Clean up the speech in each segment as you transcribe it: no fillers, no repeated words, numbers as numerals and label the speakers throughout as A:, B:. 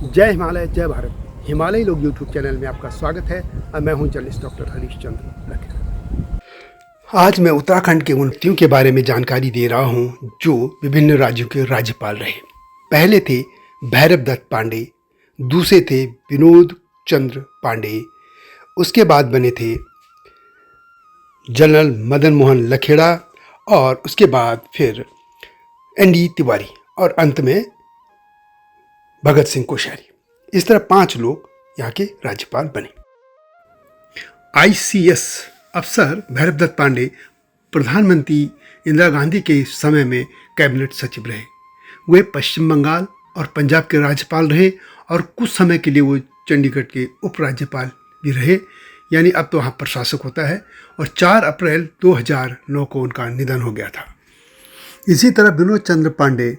A: जय हिमालय जय भारत। हिमालय लोग यूट्यूब चैनल में आपका स्वागत है और मैं हूं जर्नलिस्ट डॉक्टर हरीशचंद्र लखेड़ा। आज मैं उत्तराखंड के उन व्यक्तियों के बारे में जानकारी दे रहा हूं जो विभिन्न राज्यों के राज्यपाल रहे। पहले थे भैरव दत्त पांडे, दूसरे थे विनोद चंद्र पांडे, उसके बाद बने थे जनरल मदन मोहन लखेड़ा और उसके बाद फिर एनडी तिवारी और अंत में भगत सिंह कोश्यारी। इस तरह 5 लोग यहाँ के राज्यपाल बने। आईसीएस अफसर भैरव दत्त पांडे प्रधानमंत्री इंदिरा गांधी के समय में कैबिनेट सचिव रहे। वे पश्चिम बंगाल और पंजाब के राज्यपाल रहे और कुछ समय के लिए वो चंडीगढ़ के उपराज्यपाल भी रहे, यानी अब तो वहाँ प्रशासक होता है। और 4 अप्रैल 2009 को उनका निधन हो गया था। इसी तरह विनोद चंद्र पांडे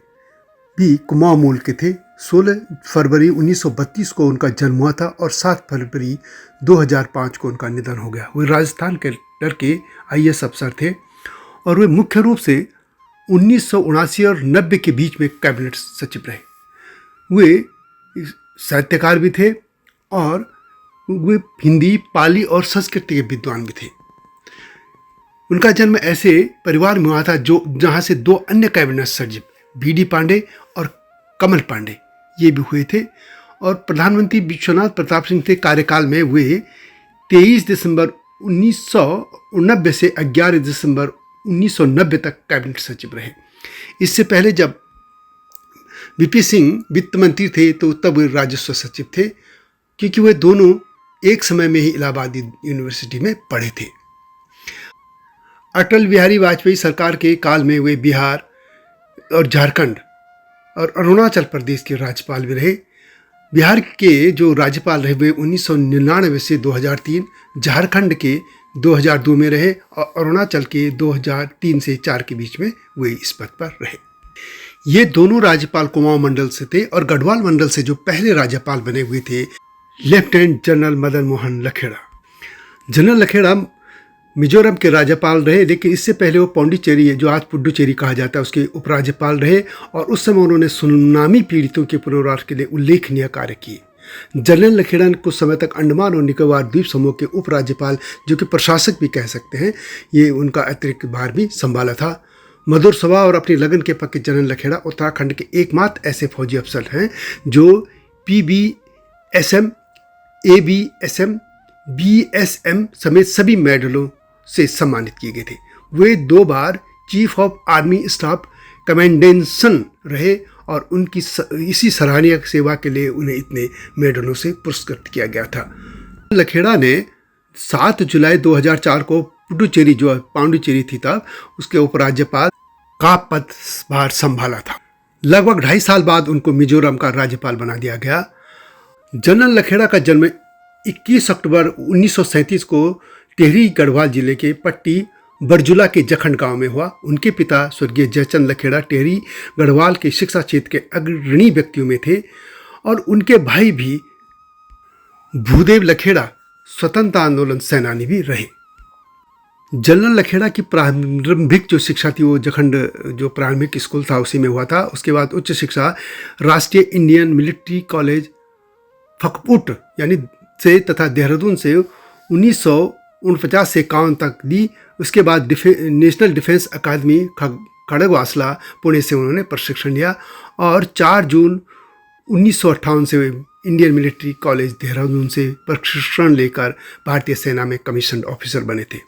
A: भी कुमाऊं मूल के थे। 16 फरवरी 1932 को उनका जन्म हुआ था और 7 फरवरी 2005 को उनका निधन हो गया। वे राजस्थान के लड़के आईएएस अफसर थे और वे मुख्य रूप से 1979 और 90 के बीच में कैबिनेट सचिव रहे। वे साहित्यकार भी थे और वे हिंदी, पाली और संस्कृत के विद्वान भी थे। उनका जन्म ऐसे परिवार में हुआ था जहाँ से 2 अन्य कैबिनेट सचिव बीडी पांडे और कमल पांडे ये भी हुए थे। और प्रधानमंत्री विश्वनाथ प्रताप सिंह के कार्यकाल में वे 23 दिसंबर 1989 से 11 दिसंबर 1990 तक कैबिनेट सचिव रहे। इससे पहले जब वीपी सिंह वित्त मंत्री थे तो तब वे राजस्व सचिव थे, क्योंकि वे दोनों एक समय में ही इलाहाबाद यूनिवर्सिटी में पढ़े थे। अटल बिहारी वाजपेयी सरकार के काल में वे बिहार और झारखंड और अरुणाचल प्रदेश के राज्यपाल भी रहे। बिहार के जो राज्यपाल रहे वे 1999 से 2003, झारखंड के 2002 में रहे और अरुणाचल के 2003 से 4 के बीच में वे इस पद पर रहे। ये दोनों राज्यपाल कुमाऊं मंडल से थे और गढ़वाल मंडल से जो पहले राज्यपाल बने हुए थे lieutenant general Madan Mohan Lakhera. General Lakhera Mizoram के राज्यपाल रहे, लेकिन इससे पहले वो पौंडीचेरी, जो आज पुडुचेरी कहा जाता है, उसके उपराज्यपाल रहे और उस समय उन्होंने सुनामी पीड़ितों के पुनर्वास के लिए उल्लेखनीय कार्य किए। जनरल लखेड़ा ने कुछ समय तक अंडमान और निकोबार द्वीप समूह के उपराज्यपाल, जो कि प्रशासक भी कह सकते हैं, ये उनका अतिरिक्त भार भी संभाला था। मधुर स्वभाव और अपनी लगन के पक्के जनरल लखेड़ा उत्तराखंड के एकमात्र ऐसे फौजी अफसर हैं जो PBSM, ABSM, BSM समेत सभी मेडलों से सम्मानित किए गए थे। वे 2 बार chief of army staff commendation रहे और उनकी इसी सराहनीय सेवा के लिए उन्हें इतने मेडलों से पुरस्कृत किया गया था। लखेड़ा ने 7 जुलाई 2004 को पुडुचेरी, जो पांडुचेरी थी तब, उसके उपराज्यपाल का पदभार संभाला था। लगभग 2.5 साल बाद उनको मिजोरम का राज्यपाल बना दिया गया। जनरल लखेड़ा का जन्म 21 अक्टूबर 1937 को टेहरी गढ़वाल जिले के पट्टी बरजुला के जखंड गांव में हुआ। उनके पिता स्वर्गीय जयचंद लखेड़ा टेहरी गढ़वाल के शिक्षा क्षेत्र के अग्रणी व्यक्तियों में थे और उनके भाई भी भूदेव लखेड़ा स्वतंत्रता आंदोलन सेनानी भी रहे। जनरल लखेड़ा की प्रारंभिक जो शिक्षा थी वो जखंड जो प्रारंभिक स्कूल था उसी में हुआ था। उसके बाद उच्च शिक्षा राष्ट्रीय इंडियन मिलिट्री कॉलेज फकपुट यानी से तथा देहरादून से 1949 से 51 तक दी। उसके बाद नेशनल डिफेंस अकादमी खड़गवासला पुणे से उन्होंने प्रशिक्षण लिया और 4 जून 1958 से इंडियन मिलिट्री कॉलेज देहरादून से प्रशिक्षण लेकर भारतीय सेना में कमीशन ऑफिसर बने थे।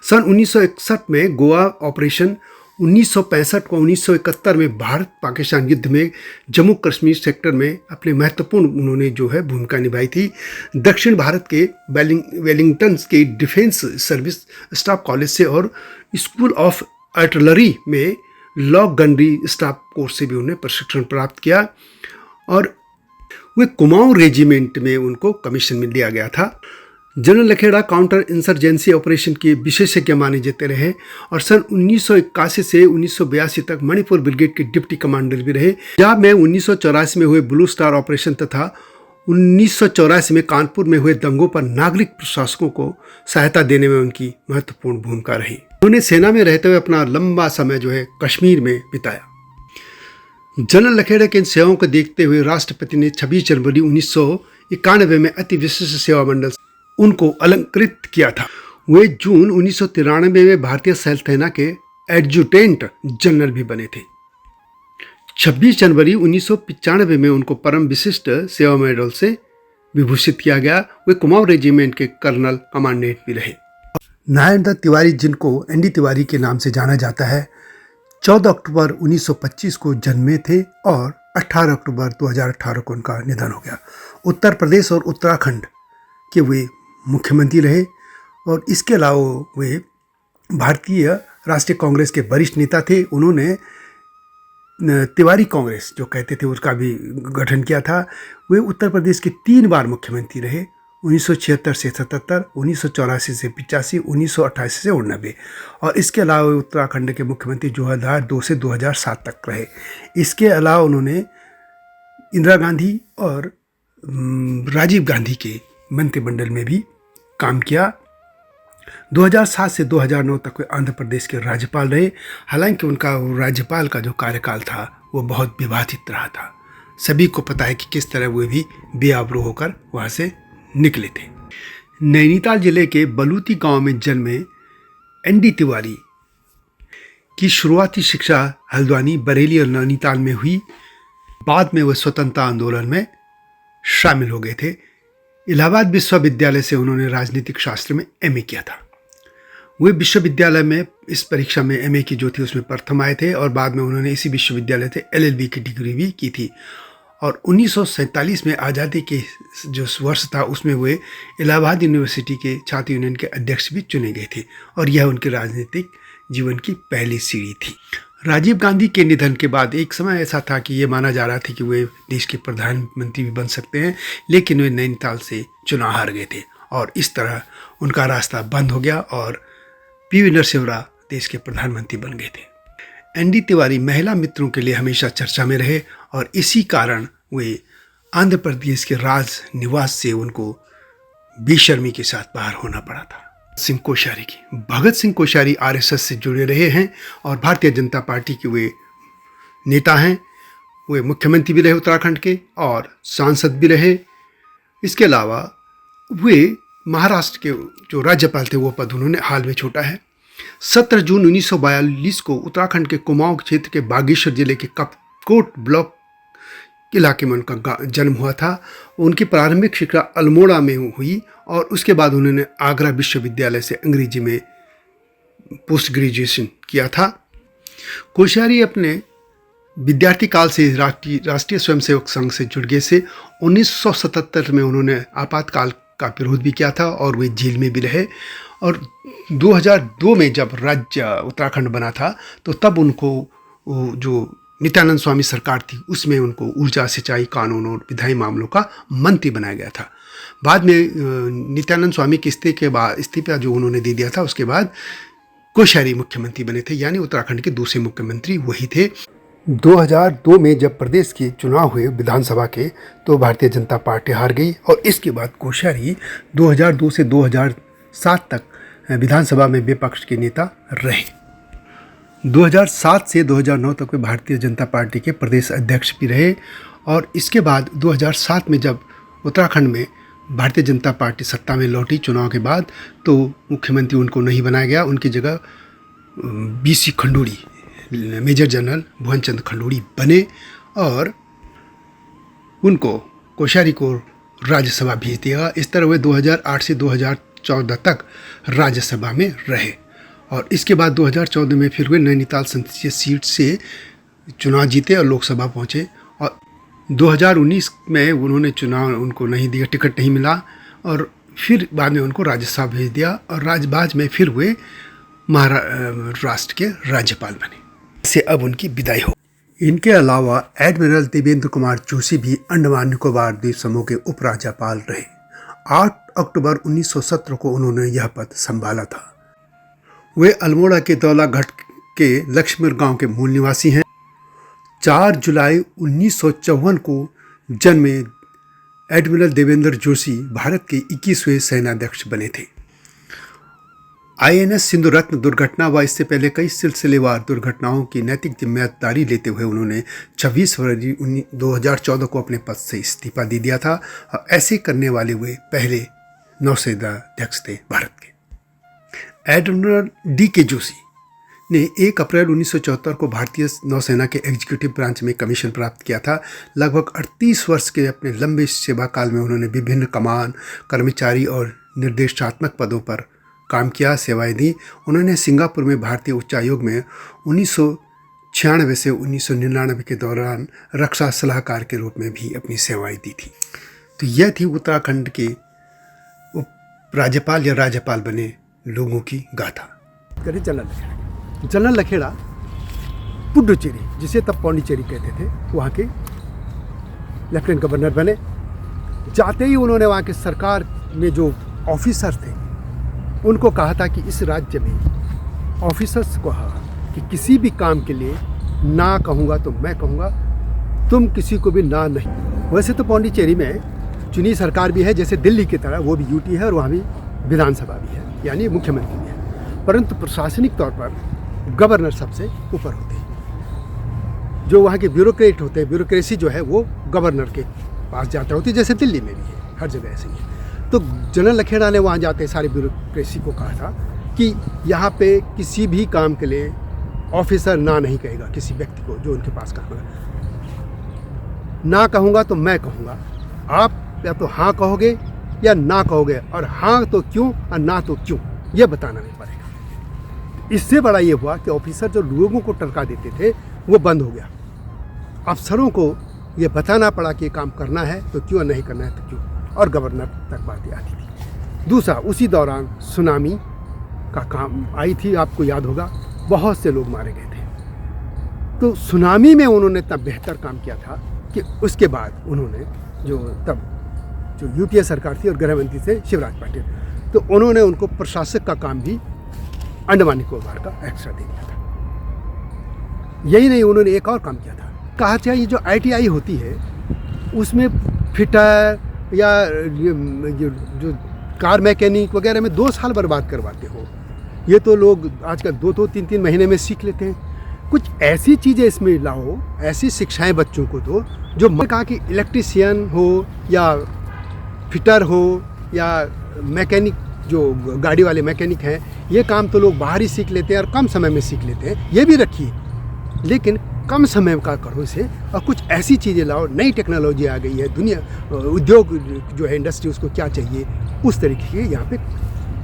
A: सन 1961 में गोवा ऑपरेशन, 1965 को 1971 में भारत पाकिस्तान युद्ध में जम्मू कश्मीर सेक्टर में अपने महत्वपूर्ण उन्होंने जो है भूमिका निभाई थी। दक्षिण भारत के वेलिंगटन के डिफेंस सर्विस स्टाफ कॉलेज से और स्कूल ऑफ आर्टिलरी में लॉ गनरी स्टाफ कोर्स से भी उन्हें प्रशिक्षण प्राप्त किया और वे कुमाऊं रेजिमेंट में उनको कमीशन मिल दिया गया था। General Lakhera counter insurgency operation के विशेषज्ञ माने जाते रहे और सन 1981 से 1982 तक मणिपुर ब्रिगेड के डिप्टी कमांडर भी रहे। पंजाब में 1984 में हुए ब्लू स्टार ऑपरेशन तथा 1984 में कानपुर में हुए दंगों पर नागरिक प्रशासकों को सहायता देने में उनकी महत्वपूर्ण भूमिका रही। उन्होंने सेना में रहते हुए अपना लंबा समय जो है कश्मीर में बिताया। जनरल लखेड़ा की इन सेवाओं को देखते हुए राष्ट्रपति ने 26 जनवरी 1991 में अति विशिष्ट सेवा मंडल उनको अलंकृत किया था। वे जून 1993 में भारतीय सेना के एडजुटेंट जनरल भी बने थे। 26 जनवरी 1995 में उनको परम विशिष्ट सेवा मेडल से विभूषित किया गया। वे कुमाऊं रेजिमेंट के कर्नल कमांडेंट भी रहे। नारायण दत्त तिवारी, जिनको एनडी तिवारी के नाम से जाना जाता है, 14 अक्टूबर 1925 को जन्मे थे और 18 अक्टूबर 2018 को उनका निधन हो गया। उत्तर प्रदेश और उत्तराखंड के वे मुख्यमंत्री रहे और इसके अलावा वे भारतीय राष्ट्रीय कांग्रेस के वरिष्ठ नेता थे। उन्होंने तिवारी कांग्रेस जो कहते थे उसका भी गठन किया था। वे उत्तर प्रदेश के 3 बार मुख्यमंत्री रहे, 1976 से 77, 1984 से 85, 1988 से 89 और इसके अलावा उत्तराखंड के मुख्यमंत्री 2002 से 2007 तक रहे। इसके अलावा उन्होंने इंदिरा गांधी और राजीव गांधी के मंत्रिमंडल में भी काम किया। 2007 से 2009 तक वे आंध्र प्रदेश के राज्यपाल रहे। हालांकि उनका राज्यपाल का जो कार्यकाल था वो बहुत विवादित रहा था। सभी को पता है कि किस तरह वे भी बेआबरू होकर वहाँ से निकले थे। नैनीताल जिले के बलूती गांव में जन्मे एनडी तिवारी की शुरुआती शिक्षा हल्द्वानी, बरेली और नैनीताल में हुई। बाद में वह स्वतंत्रता आंदोलन में शामिल हो गए थे। इलाहाबाद विश्वविद्यालय से उन्होंने राजनीतिक शास्त्र में एमए किया था। वे विश्वविद्यालय में इस परीक्षा में एमए की जो थी उसमें प्रथम आए थे और बाद में उन्होंने इसी विश्वविद्यालय से एलएलबी की डिग्री भी की थी। और 1947 में आज़ादी के जो वर्ष था उसमें वे इलाहाबाद यूनिवर्सिटी के छात्र यूनियन के अध्यक्ष भी चुने गए थे और यह उनके राजनीतिक जीवन की पहली सीढ़ी थी। राजीव गांधी के निधन के बाद एक समय ऐसा था कि ये माना जा रहा था कि वे देश के प्रधानमंत्री भी बन सकते हैं, लेकिन वे नैनीताल से चुनाव हार गए थे और इस तरह उनका रास्ता बंद हो गया और पीवी नरसिम्हा राव देश के प्रधानमंत्री बन गए थे। एनडी तिवारी महिला मित्रों के लिए हमेशा चर्चा में रहे और इसी कारण वे आंध्र प्रदेश के राज निवास से उनको बेशर्मी के साथ बाहर होना पड़ा था। सिंह कोश्यारी की भगत सिंह कोश्यारी आरएसएस से जुड़े रहे हैं और भारतीय जनता पार्टी के वे नेता हैं। वे मुख्यमंत्री भी रहे उत्तराखंड के और सांसद भी रहे। इसके अलावा वे महाराष्ट्र के जो राज्यपाल थे वो पद उन्होंने हाल में छोड़ा है। 17 जून 1942 को उत्तराखंड के कुमाऊं क्षेत्र के बागेश्वर जिले के कपकोट ब्लॉक इलाके में उनका जन्म हुआ था। उनकी प्रारंभिक शिक्षा अल्मोड़ा में हुई और उसके बाद उन्होंने आगरा विश्वविद्यालय से अंग्रेजी में पोस्ट ग्रेजुएशन किया था। कोश्यारी अपने विद्यार्थी काल से राष्ट्रीय स्वयंसेवक संघ से जुड़ गए से 1977 में उन्होंने आपातकाल का विरोध भी किया था और वे जेल में भी रहे। और 2002 में जब राज्य उत्तराखंड बना था तो तब उनको जो नित्यानंद स्वामी सरकार थी उसमें उनको ऊर्जा, सिंचाई, कानून और विधायी मामलों का मंत्री बनाया गया था। बाद में नित्यानंद स्वामी के इस्तीफा जो उन्होंने दे दिया था उसके बाद कोश्यारी मुख्यमंत्री बने थे, यानी उत्तराखंड के दूसरे मुख्यमंत्री वही थे। 2002 में जब प्रदेश के चुनाव हुए विधानसभा के तो भारतीय जनता पार्टी हार गई और इसके बाद कोश्यारी 2002 से 2007 तक विधानसभा में विपक्ष के नेता रहे। 2007 से 2009 तक वे भारतीय जनता पार्टी के प्रदेश अध्यक्ष भी रहे और इसके बाद 2007 में जब उत्तराखंड में भारतीय जनता पार्टी सत्ता में लौटी चुनाव के बाद तो मुख्यमंत्री उनको नहीं बनाया गया। उनकी जगह बीसी खंडूड़ी, मेजर जनरल भुवनचंद्र खंडूड़ी बने और उनको कोश्यारी को राज्यसभा भेज दिया। इस तरह वे 2008 से 2014 तक राज्यसभा में रहे और इसके बाद 2014 में फिर वे नैनीताल संसदीय सीट से चुनाव जीते और लोकसभा पहुंचे और 2019 में उन्होंने चुनाव उनको नहीं दिया, टिकट नहीं मिला और फिर बाद में उनको राज्यसभा भेज दिया और राजबाज में फिर वे महाराष्ट्र के राज्यपाल बने। से अब उनकी विदाई हो। इनके अलावा एडमिरल देवेंद्र कुमार जोशी भी अंडमान निकोबार द्वीप समूह के उपराज्यपाल रहे। 8 अक्टूबर 1917 को उन्होंने यह पद संभाला था। वे अल्मोड़ा के दौलाघाट के लक्ष्मीर गांव के मूल निवासी हैं। 4 जुलाई 1954 को जन्मे एडमिरल देवेंद्र जोशी भारत के 21वें सेनाध्यक्ष बने थे। INS सिंधु रत्न दुर्घटना व इससे पहले कई सिलसिलेवार दुर्घटनाओं की नैतिक जिम्मेदारी लेते हुए उन्होंने 26 फरवरी 2014 को अपने पद से इस्तीफा दे दिया था और ऐसे करने वाले वे पहले नौसेना अध्यक्ष थे भारत के। एडमिरल DK जोशी ने 1 अप्रैल 1974 को भारतीय नौसेना के एग्जीक्यूटिव ब्रांच में कमीशन प्राप्त किया था। लगभग 38 वर्ष के अपने लंबे सेवा काल में उन्होंने विभिन्न कमान, कर्मचारी और निर्देशात्मक पदों पर काम किया, सेवाएं दी। उन्होंने सिंगापुर में भारतीय उच्चायोग में 1996 से 1999 के दौरान रक्षा सलाहकार के रूप में भी अपनी सेवाएं दी थी। तो यह थी उत्तराखंड के राज्यपाल या राज्यपाल बने लोगों की गाथा।
B: जनरल लखेड़ा पुडुचेरी, जिसे तब पौंडीचेरी कहते थे, वहाँ के लेफ्टिनेंट गवर्नर बने। जाते ही उन्होंने वहाँ के सरकार में जो ऑफिसर थे उनको कहा था कि इस राज्य में ऑफिसर्स को कहा कि किसी भी काम के लिए ना कहूँगा तो मैं कहूँगा, तुम किसी को भी ना नहीं। वैसे तो पौंडीचेरी में चुनी सरकार भी है, जैसे दिल्ली की तरह वो भी यूटी है और वहाँ भी विधानसभा भी है, यानी मुख्यमंत्री भी है, परंतु प्रशासनिक तौर पर गवर्नर सबसे ऊपर होते हैं। जो वहाँ के ब्यूरोक्रेट होते हैं, ब्यूरोक्रेसी जो है वो गवर्नर के पास जाता होती है, जैसे दिल्ली में भी है, हर जगह ऐसे ही है। तो जनरल लखेड़ा ने वहाँ जाते सारी ब्यूरोक्रेसी को कहा था कि यहाँ पे किसी भी काम के लिए ऑफिसर ना नहीं कहेगा किसी व्यक्ति को जो उनके पास काम है। ना कहूँगा तो मैं कहूँगा, आप या तो हाँ कहोगे या ना कहोगे, और हाँ तो क्यों और ना तो क्यों, ये बताना नहीं पड़ेगा। इससे बड़ा ये हुआ कि ऑफिसर जो लोगों को टरका देते थे वो बंद हो गया। अफसरों को ये बताना पड़ा कि काम करना है तो क्यों, नहीं करना है तो क्यों, और गवर्नर तक बातें आती थी। दूसरा, उसी दौरान सुनामी का काम आई थी, आपको याद होगा, बहुत से लोग मारे गए थे। तो सुनामी में उन्होंने तब बेहतर काम किया था कि उसके बाद उन्होंने जो यूपीए सरकार थी और गृह मंत्री थे शिवराज पाटिल, तो उन्होंने उनको प्रशासक का काम भी अंडमान निकोबार का एक्स्ट्रा दे दिया था। यही नहीं, उन्होंने एक और काम किया था। कहा था ये जो ITI होती है उसमें फिटर या जो कार मैकेनिक वगैरह में 2 साल बर्बाद करवाते हो। ये तो लोग आजकल 2-2, 3-3 महीने में सीख लेते हैं। कुछ ऐसी चीज़ें इसमें लाओ, ऐसी शिक्षाएं बच्चों को दो। जो मैं कहा कि इलेक्ट्रीशियन हो या फिटर हो या मैकेनिक, जो गाड़ी वाले मैकेनिक हैं, ये काम तो लोग बाहर ही सीख लेते हैं और कम समय में सीख लेते हैं। ये भी रखिए, लेकिन कम समय का करो इसे, और कुछ ऐसी चीज़ें लाओ। नई टेक्नोलॉजी आ गई है, दुनिया उद्योग जो है, इंडस्ट्री, उसको क्या चाहिए, उस तरीके के यहाँ पे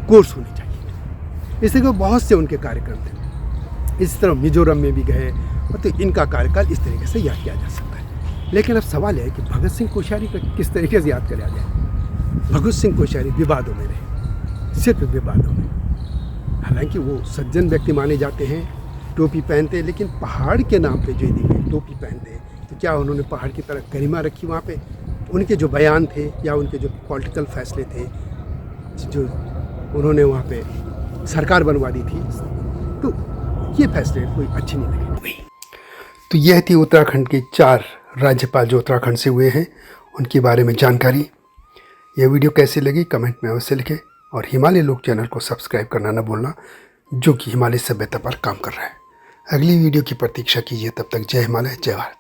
B: कोर्स होने चाहिए। इस तरह के बहुत से उनके कार्यक्रम थे। इस तरह मिजोरम में भी गए, तो इनका कार्यकाल इस तरीके से याद किया जा सकता है। लेकिन अब सवाल है कि भगत सिंह कोश्यारी का किस तरीके से याद किया जाए। भगत सिंह कोश्यारी विवादों में रहे, सिर्फ विवादों में। हालांकि वो सज्जन व्यक्ति माने जाते हैं, टोपी पहनते, लेकिन पहाड़ के नाम पे जो यदि टोपी पहनते तो क्या उन्होंने पहाड़ की तरह गरिमा रखी वहाँ पे? उनके जो बयान थे या उनके जो पॉलिटिकल फैसले थे, जो उन्होंने वहाँ पे सरकार बनवा दी थी, तो ये फैसले कोई अच्छे नहीं लगे।
A: तो यह थी उत्तराखंड के 4 राज्यपाल जो उत्तराखंड से हुए हैं, उनके बारे में जानकारी। यह वीडियो कैसी लगी कमेंट में अवश्य लिखें, और हिमालय लोक चैनल को सब्सक्राइब करना न भूलना, जो कि हिमालय सभ्यता पर काम कर रहा है। अगली वीडियो की प्रतीक्षा कीजिए। तब तक जय हिमालय, जय भारत।